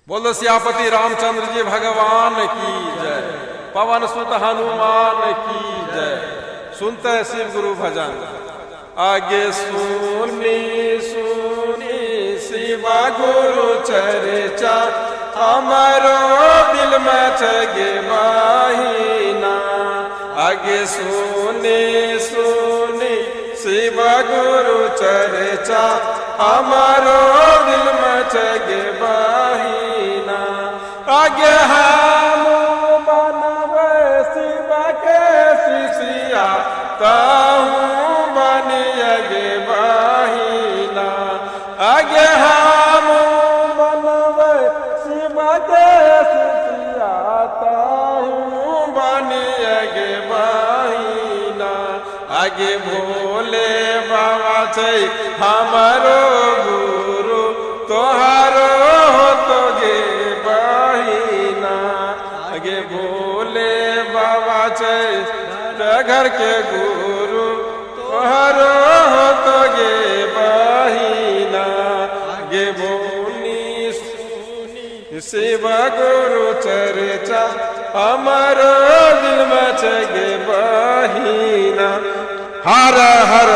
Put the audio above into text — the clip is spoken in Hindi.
बोलो सियापति रामचंद्र जी भगवान की जय, पवन सुत हनुमान की जय। सुनते हैं शिव गुरु भजन। आगे सुनी सुनी शिव गुरु चर्चा, हमारो दिल में छगे माहीना। आगे सुनी सुनी शिव गुरु चर्चा, हमारो दिल में छगे माहीना। आगे हम बनवे शिव के शिष्या, ताहूँ बनिए बाहीना। आगे हम बनवे शिव के शिष्या, ताहूँ बनिए बाहीना। आगे भोले बाबा छै हमारो गुरु, तोहारो तो गे बहिना। आगे भोले बाबा छै घर के गुरु, तोहारो तो गे बहिना। आगे बोनी सुनी शिव गुरु चर्चा, हमारो दिल में छगे बहिना। हर हर